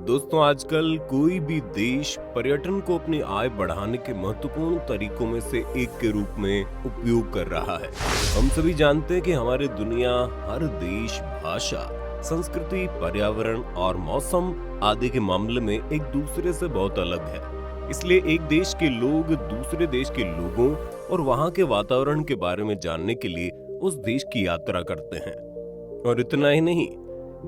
दोस्तों, आजकल कोई भी देश पर्यटन को अपनी आय बढ़ाने के महत्वपूर्ण तरीकों में से एक के रूप में उपयोग कर रहा है। हम सभी जानते हैं कि हमारी दुनिया हर देश, भाषा, संस्कृति, पर्यावरण और मौसम आदि के मामले में एक दूसरे से बहुत अलग है। इसलिए एक देश के लोग दूसरे देश के लोगों और वहाँ के वातावरण के बारे में जानने के लिए उस देश की यात्रा करते हैं। और इतना ही नहीं,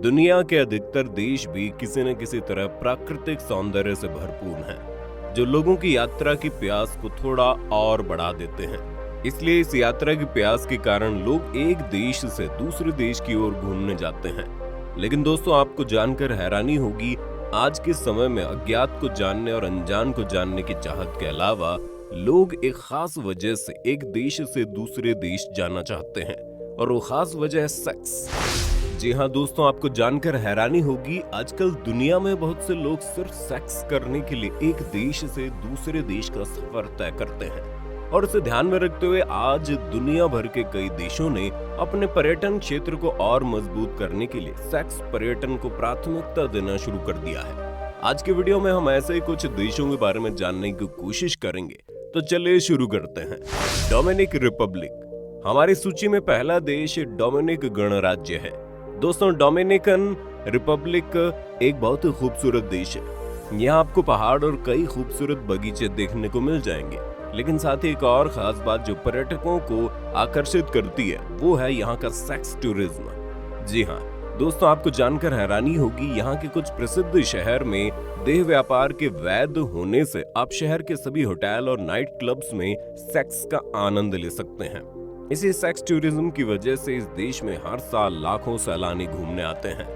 दुनिया के अधिकतर देश भी किसी न किसी तरह प्राकृतिक सौंदर्य से भरपूर हैं, जो लोगों की यात्रा की प्यास को थोड़ा और बढ़ा देते हैं। इसलिए इस यात्रा की प्यास के कारण लोग एक देश से दूसरे देश की ओर घूमने जाते हैं। लेकिन दोस्तों, आपको जानकर हैरानी होगी, आज के समय में अज्ञात को जानने और अनजान को जानने की चाहत के अलावा लोग एक खास वजह से एक देश से दूसरे देश जाना चाहते हैं, और वो खास वजह है सेक्स। जी हाँ दोस्तों, आपको जानकर हैरानी होगी, आजकल दुनिया में बहुत से लोग सिर्फ सेक्स करने के लिए एक देश से दूसरे देश का सफर तय करते हैं। और इसे ध्यान में रखते हुए आज दुनिया भर के कई देशों ने अपने पर्यटन क्षेत्र को और मजबूत करने के लिए सेक्स पर्यटन को प्राथमिकता देना शुरू कर दिया है। आज के वीडियो में हम ऐसे ही कुछ देशों के बारे में जानने की कोशिश करेंगे, तो चलिए शुरू करते हैं। डोमिनिक रिपब्लिक हमारी सूची में पहला देश डोमिनिक गणराज्य है। दोस्तों, डोमिनिकन रिपब्लिक एक बहुत ही खूबसूरत देश है। यहाँ आपको पहाड़ और कई खूबसूरत बगीचे देखने को मिल जाएंगे। लेकिन साथ ही एक और खास बात जो पर्यटकों को आकर्षित करती है, वो है यहाँ का सेक्स टूरिज्म। जी हाँ दोस्तों, आपको जानकर हैरानी होगी, यहाँ के कुछ प्रसिद्ध शहर में देह व्यापार के वैध होने से आप शहर के सभी होटल और नाइट क्लब्स में सेक्स का आनंद ले सकते हैं। इसी सेक्स टूरिज्म की वजह से इस देश में हर साल लाखों सैलानी घूमने आते हैं।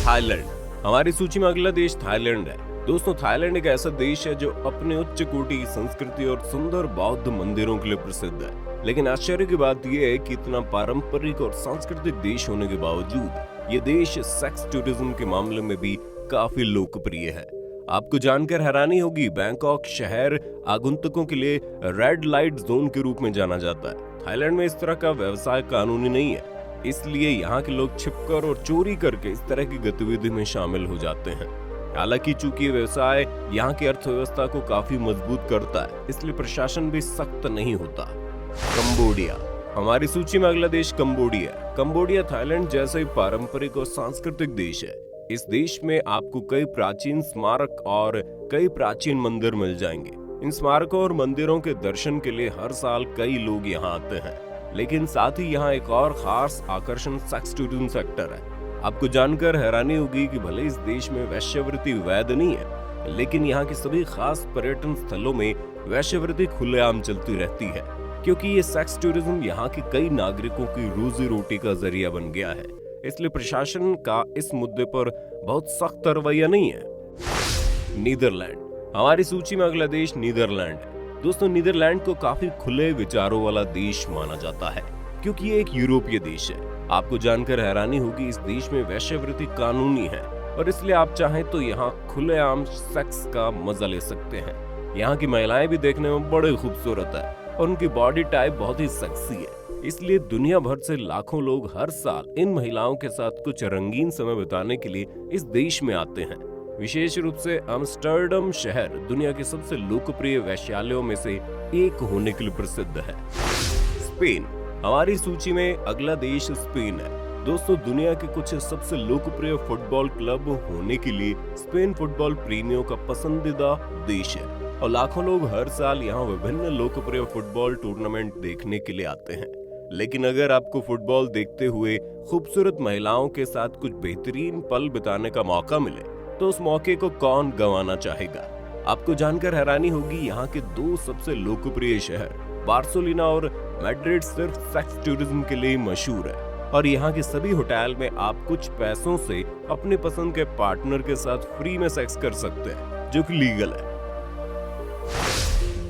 थाईलैंड हमारी सूची में अगला देश थाईलैंड है। दोस्तों, थाईलैंड एक ऐसा देश है जो अपने उच्च कोटि संस्कृति और सुंदर बौद्ध मंदिरों के लिए प्रसिद्ध है। लेकिन आश्चर्य की बात यह है कि इतना पारंपरिक और सांस्कृतिक देश होने के बावजूद ये देश सेक्स टूरिज्म के मामले में भी काफी लोकप्रिय है। आपको जानकर हैरानी होगी, बैंकॉक शहर आगंतुकों के लिए रेड लाइट जोन के रूप में जाना जाता है। थाईलैंड में इस तरह का व्यवसाय कानूनी नहीं है, इसलिए यहाँ के लोग छिपकर और चोरी करके इस तरह की गतिविधि में शामिल हो जाते हैं। हालांकि चूंकि व्यवसाय यहाँ की अर्थव्यवस्था को काफी मजबूत करता है, इसलिए प्रशासन भी सख्त नहीं होता। कंबोडिया हमारी सूची में अगला देश कंबोडिया। कंबोडिया थाईलैंड जैसा ही पारंपरिक और सांस्कृतिक देश है। इस देश में आपको कई प्राचीन स्मारक और कई प्राचीन मंदिर मिल जाएंगे। इन स्मारकों और मंदिरों के दर्शन के लिए हर साल कई लोग यहाँ आते हैं। लेकिन साथ ही यहाँ एक और खास आकर्षण सेक्स टूरिज्म सेक्टर है। आपको जानकर हैरानी होगी कि भले इस देश में वेश्यावृत्ति वैध नहीं है, लेकिन यहाँ के सभी खास पर्यटन स्थलों में वेश्यावृत्ति खुलेआम चलती रहती है, क्योंकि ये सेक्स टूरिज्म यहाँ के कई नागरिकों की रोजी रोटी का जरिया बन गया है। इसलिए प्रशासन का इस मुद्दे पर बहुत सख्त रवैया नहीं है। नीदरलैंड हमारी सूची में अगला देश नीदरलैंड है। दोस्तों, नीदरलैंड को काफी खुले विचारों वाला देश माना जाता है, क्योंकि ये एक यूरोपीय देश है। आपको जानकर हैरानी होगी, इस देश में वेश्यावृत्ति कानूनी है, और इसलिए आप चाहें तो यहाँ खुलेआम सेक्स का मजा ले सकते हैं। यहाँ की महिलाएं भी देखने में बड़े खूबसूरत है और उनकी बॉडी टाइप बहुत ही सेक्सी है। इसलिए दुनिया भर से लाखों लोग हर साल इन महिलाओं के साथ कुछ रंगीन समय बिताने के लिए इस देश में आते हैं। विशेष रूप से एम्स्टर्डम शहर दुनिया के सबसे लोकप्रिय वेश्यालयों में से एक होने के लिए प्रसिद्ध है। स्पेन हमारी सूची में अगला देश स्पेन है। दोस्तों, दुनिया के कुछ सबसे लोकप्रिय फुटबॉल क्लब होने के लिए स्पेन फुटबॉल प्रेमियों का पसंदीदा देश है, और लाखों लोग हर साल यहाँ विभिन्न लोकप्रिय फुटबॉल टूर्नामेंट देखने के लिए आते हैं। लेकिन अगर आपको फुटबॉल देखते हुए खूबसूरत महिलाओं के साथ कुछ बेहतरीन पल बिताने का मौका मिले, तो उस मौके को कौन गंवाना चाहेगा। आपको जानकर हैरानी होगी, यहाँ के दो सबसे लोकप्रिय शहर बार्सिलोना और मैड्रिड सिर्फ सेक्स टूरिज्म के लिए मशहूर है, और यहाँ के सभी होटल में आप कुछ पैसों से अपने पसंद के पार्टनर के साथ फ्री में सेक्स कर सकते हैं, जो कि लीगल है।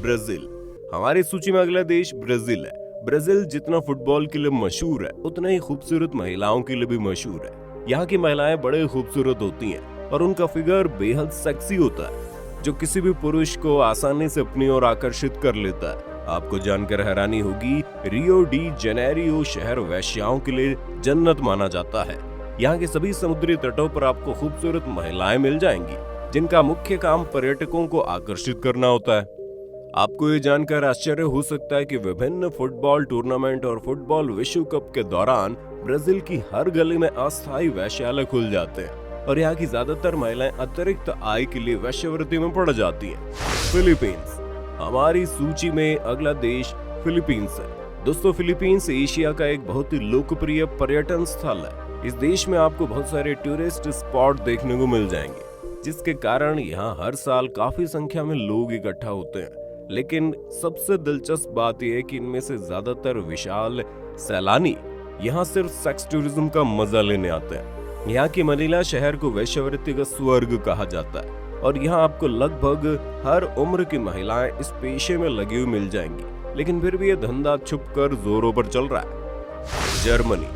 ब्राजील हमारी सूची में अगला देश ब्राजील है। ब्राजील जितना फुटबॉल के लिए मशहूर है, उतना ही खूबसूरत महिलाओं के लिए भी मशहूर है। यहाँ की महिलाएं बड़े खूबसूरत होती हैं और उनका फिगर बेहद सेक्सी होता है, जो किसी भी पुरुष को आसानी से अपनी ओर आकर्षित कर लेता है। आपको जानकर हैरानी होगी, रियो डी जेनेरियो शहर वेश्याओं के लिए जन्नत माना जाता है। यहाँ के सभी समुद्री तटों पर आपको खूबसूरत महिलाएं मिल जाएंगी, जिनका मुख्य काम पर्यटकों को आकर्षित करना होता है। आपको ये जानकर आश्चर्य हो सकता है कि विभिन्न फुटबॉल टूर्नामेंट और फुटबॉल विश्व कप के दौरान ब्राजील की हर गली में अस्थायी वेश्यालय खुल जाते हैं और यहाँ की ज्यादातर महिलाएं अतिरिक्त आय के लिए वेश्यावृत्ति में पड़ जाती हैं। फिलीपींस हमारी सूची में अगला देश फिलीपींस है। दोस्तों, फिलीपींस एशिया का एक बहुत ही लोकप्रिय पर्यटन स्थल है। इस देश में आपको बहुत सारे टूरिस्ट स्पॉट देखने को मिल जाएंगे, जिसके कारण यहाँ हर साल काफी संख्या में लोग इकट्ठा होते हैं। लेकिन सबसे दिलचस्प बात यह है कि इनमें से ज्यादातर विशाल सैलानी यहाँ सिर्फ सेक्स टूरिज्म का मजा लेने आते हैं। यहाँ की मनीला शहर को वेश्यावृत्ति का स्वर्ग कहा जाता है और यहाँ आपको लगभग हर उम्र की महिलाएं इस पेशे में लगी हुई मिल जाएंगी, लेकिन फिर भी ये धंधा छुपकर जोरों पर चल रहा है। जर्मनी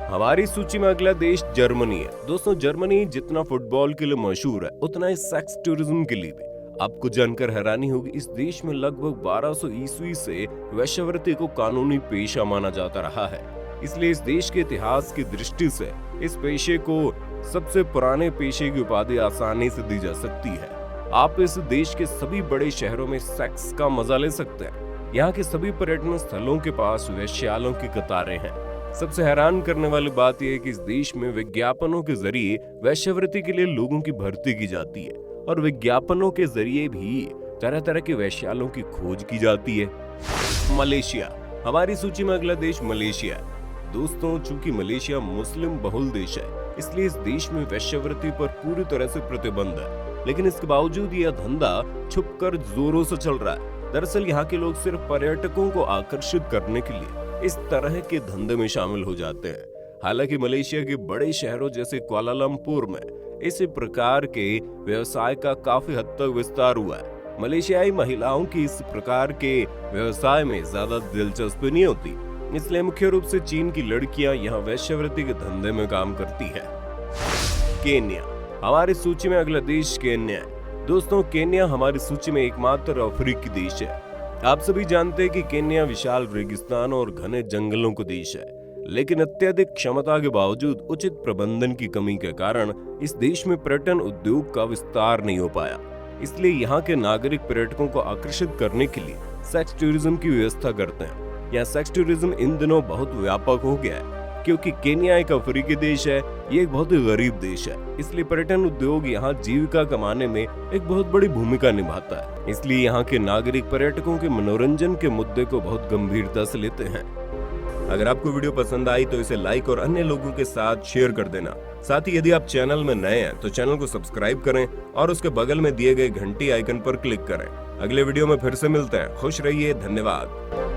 हमारी सूची में अगला देश जर्मनी है। दोस्तों, जर्मनी जितना फुटबॉल के लिए मशहूर है, उतना ही सेक्स टूरिज्म के लिए भी। आपको जानकर हैरानी होगी, इस देश में लगभग 1200 ईस्वी से वेश्यावृत्ति को कानूनी पेशा माना जाता रहा है। इसलिए इस देश के इतिहास की दृष्टि से इस पेशे को सबसे पुराने पेशे की उपाधि आसानी से दी जा सकती है। आप इस देश के सभी बड़े शहरों में सेक्स का मजा ले सकते हैं। यहाँ के सभी पर्यटन स्थलों के पास वेश्यालयों की कतारें हैं। सबसे हैरान करने वाली बात यह है कि इस देश में विज्ञापनों के जरिए वेश्यावृत्ति के लिए लोगों की भर्ती की जाती है और विज्ञापनों के जरिए भी तरह तरह के वेश्यालयों की खोज की जाती है। मलेशिया हमारी सूची में अगला देश मलेशिया है। दोस्तों, चूंकि मलेशिया मुस्लिम बहुल देश है, इसलिए इस देश में वेश्यावृत्ति पर पूरी तरह से प्रतिबंध है, लेकिन इसके बावजूद यह धंधा छुपकर जोरों से चल रहा है। दरअसल यहाँ के लोग सिर्फ पर्यटकों को आकर्षित करने के लिए इस तरह के धंधे में शामिल हो जाते हैं। हालांकि मलेशिया के बड़े शहरों जैसे कुआलालंपुर में इस प्रकार के व्यवसाय का काफी हद तक विस्तार हुआ है। मलेशियाई महिलाओं की इस प्रकार के व्यवसाय में ज्यादा दिलचस्पी नहीं होती, इसलिए मुख्य रूप से चीन की लड़कियां यहाँ वेश्यावृत्ति के धंधे में काम करती है। केन्या हमारी सूची में अगला देश केन्या है। दोस्तों, केन्या हमारी सूची में एकमात्र अफ्रीकी देश है। आप सभी जानते हैं कि केन्या विशाल रेगिस्तान और घने जंगलों का देश है, लेकिन अत्यधिक क्षमता के बावजूद उचित प्रबंधन की कमी के कारण इस देश में पर्यटन उद्योग का विस्तार नहीं हो पाया। इसलिए यहाँ के नागरिक पर्यटकों को आकर्षित करने के लिए सेक्स टूरिज्म की व्यवस्था करते हैं। यहाँ सेक्स टूरिज्म इन दिनों बहुत व्यापक हो गया है, क्योंकि केन्या एक अफ्रीकी देश है, ये एक बहुत ही गरीब देश है। इसलिए पर्यटन उद्योग यहाँ जीविका कमाने में एक बहुत बड़ी भूमिका निभाता है। इसलिए यहाँ के नागरिक पर्यटकों के मनोरंजन के मुद्दे को बहुत गंभीरता से लेते हैं। अगर आपको वीडियो पसंद आई तो इसे लाइक और अन्य लोगों के साथ शेयर कर देना। साथ ही यदि आप चैनल में नए हैं तो चैनल को सब्सक्राइब करें और उसके बगल में दिए गए घंटी आइकन पर क्लिक करें। अगले वीडियो में फिर से मिलते हैं। खुश रहिए। धन्यवाद।